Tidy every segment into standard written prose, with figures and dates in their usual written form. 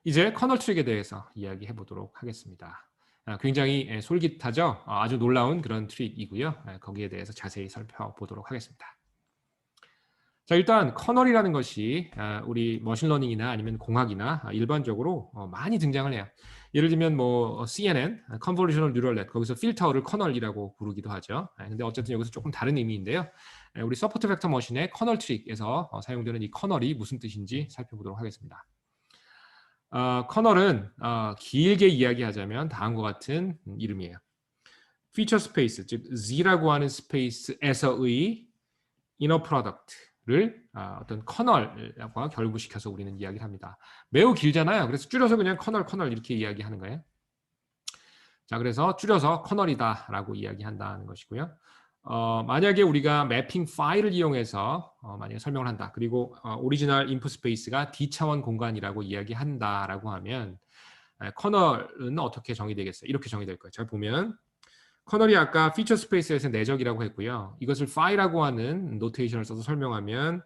이제 커널 트릭에 대해서 이야기해 보도록 하겠습니다. 굉장히 솔깃하죠? 아주 놀라운 그런 트릭이고요. 거기에 대해서 자세히 살펴보도록 하겠습니다. 자, 일단 커널이라는 것이 우리 머신러닝이나 아니면 공학이나 일반적으로 많이 등장을 해요. 예를 들면 뭐 CNN, Convolutional Neural Net, 거기서 필터를 커널이라고 부르기도 하죠. 근데 어쨌든 여기서 조금 다른 의미인데요. 우리 서포트 벡터 머신의 커널 트릭에서 사용되는 이 커널이 무슨 뜻인지 살펴보도록 하겠습니다. 커널은 길게 이야기하자면 다음과 같은 이름이에요. 피처 스페이스, 즉 Z라고 하는 스페이스에서의 이너 프로덕트를 어떤 커널과 결부시켜서 우리는 이야기를 합니다. 매우 길잖아요. 그래서 줄여서 그냥 커널 이렇게 이야기하는 거예요. 자, 그래서 줄여서 커널이다라고 이야기한다는 것이고요. 만약에 우리가 매핑 파일을 이용해서 만약에 설명을 한다. 그리고 오리지널 인풋 스페이스가 D차원 공간이라고 이야기한다라고 하면 커널은 어떻게 정의되겠어요? 이렇게 정의될 거예요. 잘 보면 커널이 아까 피처 스페이스에서 내적이라고 했고요. 이것을 phi라고 하는 노테이션을 써서 설명하면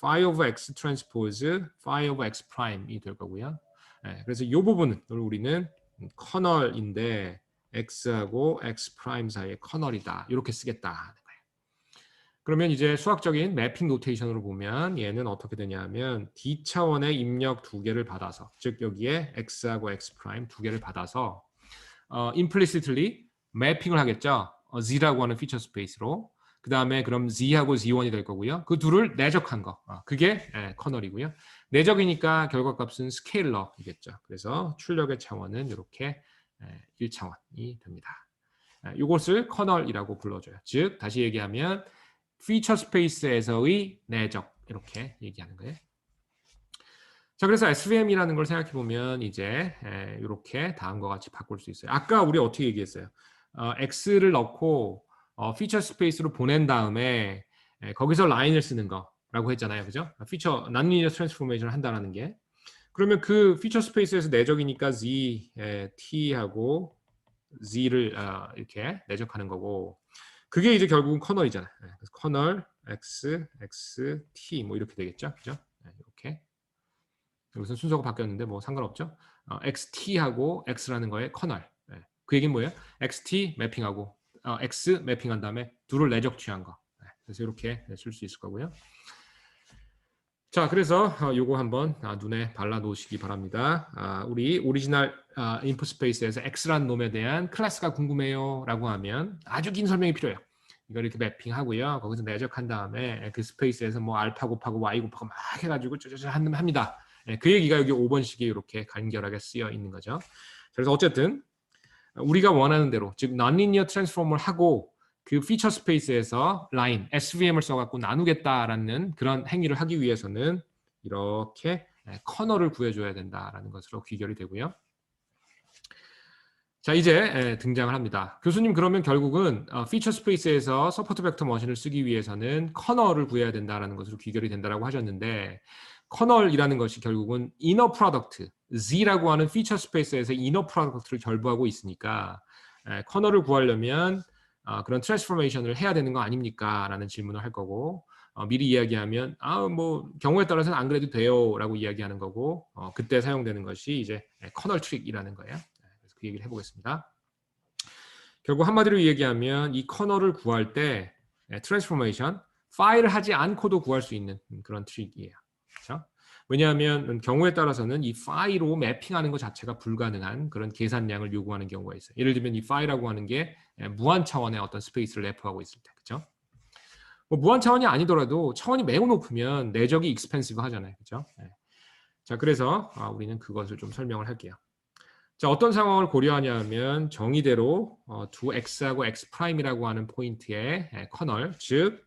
phi of x transpose phi of x prime이 될 거고요. 그래서 이 부분을 우리는 커널인데 x하고 x 프라임 사이의 커널이다. 이렇게 쓰겠다 하는 거예요. 그러면 이제 수학적인 매핑 노테이션으로 보면 얘는 어떻게 되냐면 d 차원의 입력 두 개를 받아서, 즉 여기에 x하고 x 프라임 두 개를 받아서 implicitly 매핑을 하겠죠. z라고 하는 피처 스페이스로. 그 다음에 그럼 z하고 z1이 될 거고요. 그 둘을 내적한 거. 그게 커널이고요. 내적이니까 결과값은 스케일러이겠죠. 그래서 출력의 차원은 이렇게 1차원이 됩니다. 이것을 커널이라고 불러줘요. 즉 다시 얘기하면 피처 스페이스에서의 내적 이렇게 얘기하는 거예요. 자, 그래서 SVM이라는 걸 생각해 보면 이제 이렇게 다음과 같이 바꿀 수 있어요. 아까 우리 어떻게 얘기했어요? X를 넣고 피처 스페이스로 보낸 다음에 거기서 라인을 쓰는 거라고 했잖아요. 그죠? 피처 non-linear transformation을 한다는 게. 그러면 그 피처 스페이스에서 내적이니까 Z, T하고 Z를 이렇게 내적하는 거고 그게 이제 결국은 커널이잖아요. 그래서 커널 X, X, T 뭐 이렇게 되겠죠. 그죠? 이렇게. 여기서 순서가 바뀌었는데 뭐 상관없죠. XT하고 X라는 거의 커널. 그 얘기는 뭐예요? XT 매핑하고 X 매핑한 다음에 둘을 내적 취한 거. 그래서 이렇게 쓸 수 있을 거고요. 자, 그래서 요거 한번 눈에 발라 놓으시기 바랍니다. 우리 오리지널 인풋 스페이스에서 X라는 놈에 대한 클래스가 궁금해요 라고 하면 아주 긴 설명이 필요해요. 이걸 이렇게 매핑하고요. 거기서 내적한 다음에 그 스페이스에서 뭐 알파 곱하고 y 곱하고 막 해가지고 쩌쩌쩌 합니다. 그 얘기가 여기 5번식에 이렇게 간결하게 쓰여 있는 거죠. 그래서 어쨌든 우리가 원하는 대로, 즉 non-linear transform을 하고 그 피처 스페이스에서 라인, SVM을 써갖고 나누겠다라는 그런 행위를 하기 위해서는 이렇게 커널을 구해줘야 된다라는 것으로 귀결이 되고요. 자, 이제 등장을 합니다. 교수님, 그러면 결국은 피처 스페이스에서 서포트 벡터 머신을 쓰기 위해서는 커널을 구해야 된다라는 것으로 귀결이 된다라고 하셨는데 커널이라는 것이 결국은 이너 프로덕트, Z라고 하는 피처 스페이스에서 이너 프로덕트를 결부하고 있으니까 커널을 구하려면 그런 트랜스포메이션을 해야 되는 거 아닙니까? 라는 질문을 할 거고 미리 이야기하면 뭐 경우에 따라서는 안 그래도 돼요 라고 이야기하는 거고 그때 사용되는 것이 이제 커널 트릭이라는 거예요. 그래서 그 얘기를 해보겠습니다. 결국 한마디로 얘기하면 이 커널을 구할 때 트랜스포메이션, 파일을 하지 않고도 구할 수 있는 그런 트릭이에요. 그렇죠? 왜냐하면 경우에 따라서는 이 파일로 매핑하는 것 자체가 불가능한 그런 계산량을 요구하는 경우가 있어요. 예를 들면 이 파일이라고 하는 게 무한 차원의 어떤 스페이스를 내포하고 있을 때, 그렇죠? 뭐 무한 차원이 아니더라도 차원이 매우 높으면 내적이 익스펜시브 하잖아요, 그렇죠? 자, 그래서 우리는 그것을 좀 설명을 할게요. 자, 어떤 상황을 고려하냐면 정의대로 두 x하고 x 프라임이라고 하는 포인트의 커널, 즉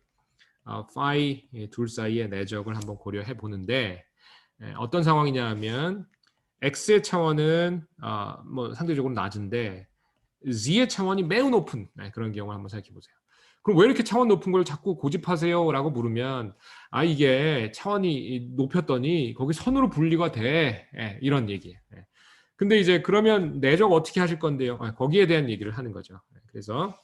phi 둘 사이의 내적을 한번 고려해 보는데 어떤 상황이냐면 x의 차원은 뭐 상대적으로 낮은데 z의 차원이 매우 높은 그런 경우를 한번 생각해 보세요. 그럼 왜 이렇게 차원 높은 걸 자꾸 고집하세요? 라고 물으면 이게 차원이 높였더니 거기 선으로 분리가 돼. 이런 얘기예요. 근데 이제 그러면 내적 어떻게 하실 건데요? 거기에 대한 얘기를 하는 거죠. 그래서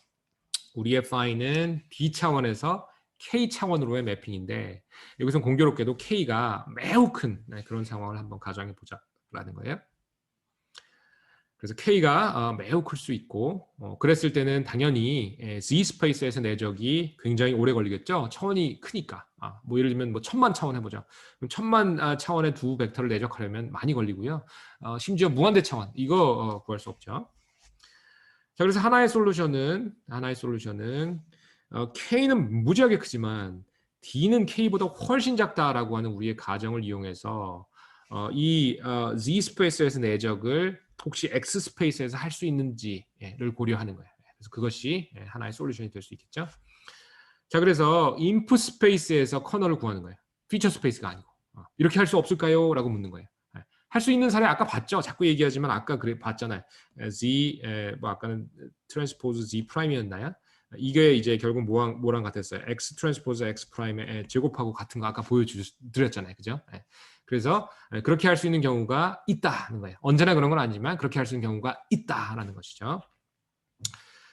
우리의 phi는 b 차원에서 k 차원으로의 매핑인데 여기서 공교롭게도 k가 매우 큰 그런 상황을 한번 가정해 보자. 있다라는 거예요. 그래서 K가 매우 클 수 있고 그랬을 때는 당연히 Z 스페이스에서 내적이 굉장히 오래 걸리겠죠. 차원이 크니까. 뭐 예를 들면 뭐 1000만 차원 해보자. 그럼 1000만 차원의 두 벡터를 내적하려면 많이 걸리고요. 심지어 무한대 차원 이거 구할 수 없죠. 자, 그래서 하나의 솔루션은 K는 무지하게 크지만 D는 K보다 훨씬 작다라고 하는 우리의 가정을 이용해서 이 Z 스페이스에서 내적을 혹시 X 스페이스에서 할 수 있는지를 고려하는 거예요. 그래서 그것이 하나의 솔루션이 될 수 있겠죠. 자, 그래서 인풋 스페이스에서 커널을 구하는 거예요. 피처 스페이스가 아니고 이렇게 할 수 없을까요? 라고 묻는 거예요. 할 수 있는 사례 아까 봤죠. 자꾸 얘기하지만 아까 그래 봤잖아요. Z 뭐 아까는 트랜스포즈 Z 프라임이었나요? 이게 이제 결국 뭐랑 같았어요? X 트랜스포즈 X 프라임의 제곱하고 같은 거 아까 보여드렸잖아요. 그죠? 그래서 그렇게 할 수 있는 경우가 있다는 거예요. 언제나 그런 건 아니지만 그렇게 할 수 있는 경우가 있다라는 것이죠.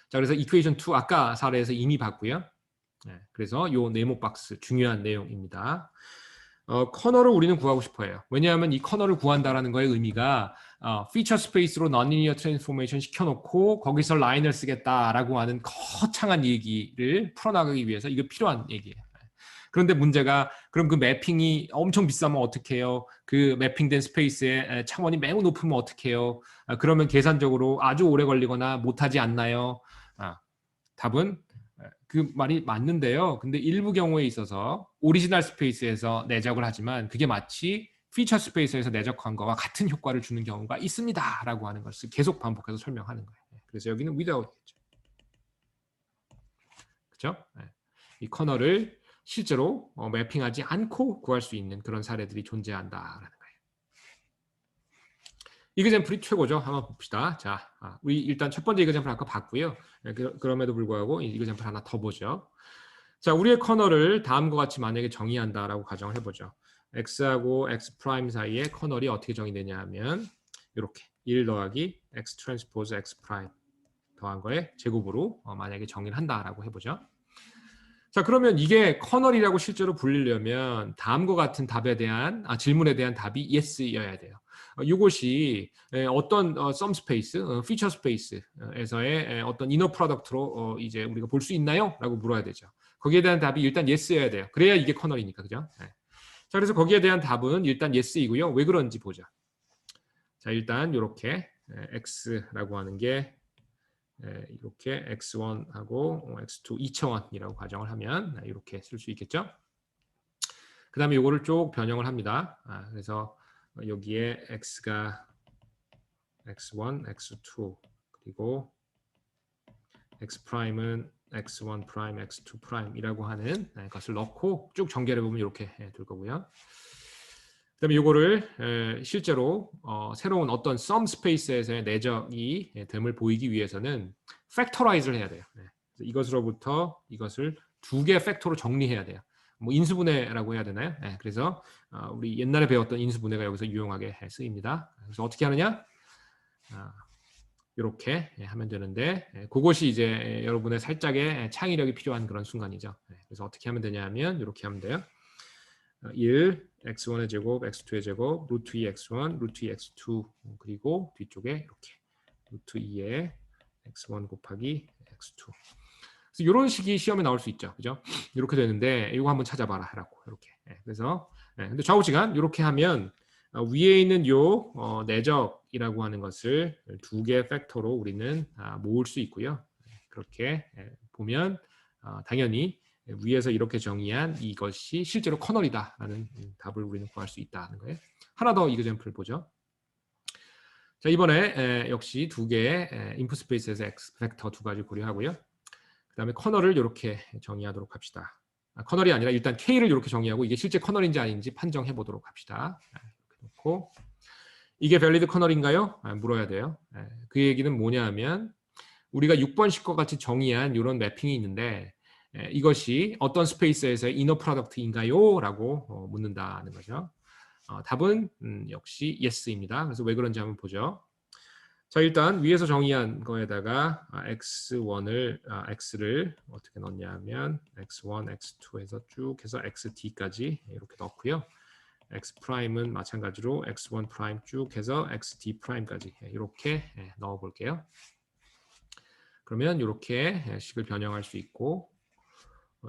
자, 그래서 이퀘이션 2 아까 사례에서 이미 봤고요. 그래서 요 네모 박스 중요한 내용입니다. 커널을 우리는 구하고 싶어요. 왜냐하면 이 커널을 구한다라는 거의 의미가 피처 스페이스로 non-linear transformation 시켜놓고 거기서 라인을 쓰겠다라고 하는 거창한 얘기를 풀어나가기 위해서 이거 필요한 얘기예요. 그런데 문제가 그럼 그 매핑이 엄청 비싸면 어떻게 해요? 그 매핑된 스페이스의 차원이 매우 높으면 어떻게 해요? 그러면 계산적으로 아주 오래 걸리거나 못하지 않나요? 답은 그 말이 맞는데요. 근데 일부 경우에 있어서 오리지널 스페이스에서 내적을 하지만 그게 마치 피처 스페이스에서 내적한 거와 같은 효과를 주는 경우가 있습니다라고 하는 것을 계속 반복해서 설명하는 거예요. 그래서 여기는 without이겠죠. 그렇죠? 이 커널을 실제로 매핑하지 않고 구할 수 있는 그런 사례들이 존재한다라는 거예요. 이그젬플이 최고죠. 한번 봅시다. 자, 우리 일단 첫 번째 이그젬플 아까 봤고요. 그럼에도 불구하고 이그젬플 하나 더 보죠. 자, 우리의 커널을 다음과 같이 만약에 정의한다라고 가정을 해보죠. x하고 x 프라임 사이에 커널이 어떻게 정의되냐 하면 이렇게 1 더하기 x 트랜스포즈 x 프라임 더한 거에 제곱으로 만약에 정의를 한다라고 해보죠. 자, 그러면 이게 커널이라고 실제로 불리려면 다음과 같은 답에 대한 질문에 대한 답이 yes여야 돼요. 이것이 어떤 sum space, feature space에서의 어떤 inner product로 이제 우리가 볼 수 있나요? 라고 물어야 되죠. 거기에 대한 답이 일단 yes여야 돼요. 그래야 이게 커널이니까, 그죠? 자, 그래서 거기에 대한 답은 일단 yes이고요. 왜 그런지 보자. 자, 일단 이렇게 x라고 하는 게 이렇게 x1하고 x2 2차원이라고 가정을 하면 이렇게 쓸 수 있겠죠. 그 다음에 이거를 쭉 변형을 합니다. 그래서 여기에 x가 x1, x2 그리고 x 프라임은 x1 프라임, x2 프라임이라고 하는 것을 넣고 쭉 전개를 보면 이렇게 될 거고요. 그다음에 이거를 실제로 새로운 어떤 sum space에서의 내적이 됨을 보이기 위해서는 팩터라이즈를 해야 돼요. 이것으로부터 이것을 두 개 팩터로 정리해야 돼요. 뭐 인수분해라고 해야 되나요? 그래서 우리 옛날에 배웠던 인수분해가 여기서 유용하게 쓰입니다. 그래서 어떻게 하느냐? 이렇게 하면 되는데 그것이 이제 여러분의 살짝의 창의력이 필요한 그런 순간이죠. 그래서 어떻게 하면 되냐면 이렇게 하면 돼요. 1, x1의 제곱, x2의 제곱, 루트 2 x1, 루트 2 x2 그리고 뒤쪽에 이렇게 루트 2의 x1 곱하기 x2 그래서 이런 식이 시험에 나올 수 있죠. 그죠? 이렇게 되는데 이거 한번 찾아봐라 라고 이렇게 그래서 근데 좌우지간 이렇게 하면 위에 있는 요 내적이라고 하는 것을 두 개의 팩터로 우리는 모을 수 있고요. 그렇게 보면 당연히 위에서 이렇게 정의한 이것이 실제로 커널이다라는 답을 우리는 구할 수 있다는 거예요. 하나 더 이그젬플 보죠. 자, 이번에 역시 두 개의 인풋 스페이스에서 X 벡터 두 가지 고려하고요. 그 다음에 커널을 이렇게 정의하도록 합시다. 커널이 아니라 일단 K를 이렇게 정의하고 이게 실제 커널인지 아닌지 판정해 보도록 합시다. 이렇게 놓고 이게 밸리드 커널인가요? 물어야 돼요. 그 얘기는 뭐냐 하면 우리가 6번식과 같이 정의한 이런 매핑이 있는데 이것이 어떤 스페이스에서의 이너 프로덕트인가요? 라고 묻는다는 거죠. 답은 역시 yes입니다. 그래서 왜 그런지 한번 보죠. 자, 일단 위에서 정의한 거에다가 x를 어떻게 넣냐 하면 x1, x2 해서 쭉 해서 xd까지 이렇게 넣고요. x 프라임은 마찬가지로 x1 프라임 쭉 해서 xd 프라임까지 이렇게 넣어 볼게요. 그러면 이렇게 식을 변형할 수 있고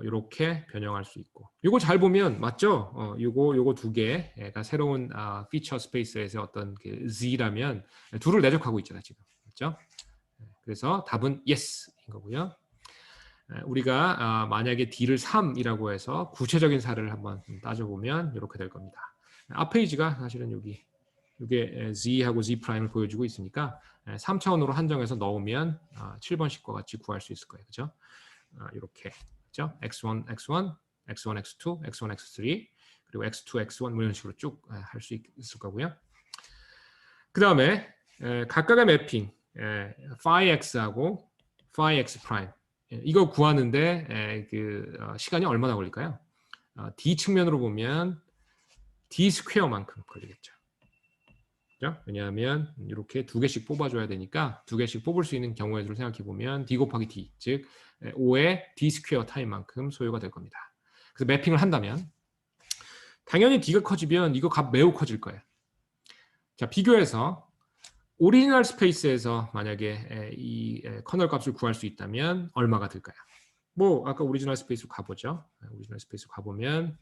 이렇게 변형할 수 있고 이거 잘 보면 맞죠? 요거 두 개가 새로운 피처 스페이스에서 어떤 그 z라면 둘을 내적하고 있잖아요 지금 맞죠? 그래서 답은 yes인 거고요. 우리가 만약에 d를 3이라고 해서 구체적인 사례를 한번 따져보면 이렇게 될 겁니다. 앞 페이지가 사실은 이게 z하고 z 프라임을 보여주고 있으니까 3차원으로 한정해서 넣으면 7번식과 같이 구할 수 있을 거예요. 그죠? 이렇게 그죠? x1, x1, x1, x2, x1, x3 그리고 x2, x1 뭐 이런 식으로 쭉 할 수 있을 거고요. 그 다음에 각각의 매핑 phi x하고 phi x 프라임 이거 구하는데 시간이 얼마나 걸릴까요? d 측면으로 보면 d 스퀘어만큼 걸리겠죠. 그죠? 왜냐하면 이렇게 두 개씩 뽑아줘야 되니까 두 개씩 뽑을 수 있는 경우의 수를 생각해 보면 d 곱하기 d, 즉 5의 d 스퀘어 타임만큼 소요가 될 겁니다. 그래서 매핑을 한다면 당연히 d가 커지면 이거 값 매우 커질 거예요. 자, 비교해서 오리지널 스페이스에서 만약에 이 커널 값을 구할 수 있다면 얼마가 들까요? 뭐 아까 오리지널 스페이스로 가보죠. 오리지널 스페이스로 가보면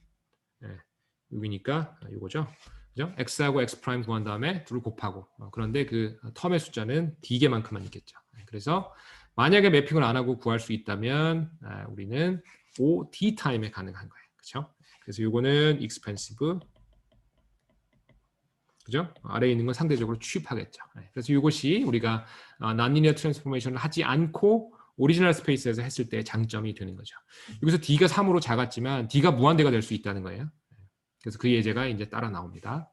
여기니까 이거죠. 그죠? x하고 x 프라임 구한 다음에 둘을 곱하고 그런데 그 텀의 숫자는 d개만큼만 있겠죠. 그래서 만약에 매핑을 안 하고 구할 수 있다면 우리는 OD 타임에 가능한 거예요. 그렇죠? 그래서 이거는 expensive 그죠? 아래에 있는 건 상대적으로 취입하겠죠. 그래서 이것이 우리가 non-linear transformation을 하지 않고 오리지널 스페이스에서 했을 때 장점이 되는 거죠. 여기서 d가 3으로 작았지만 d가 무한대가 될 수 있다는 거예요. 그래서 그 예제가 이제 따라 나옵니다.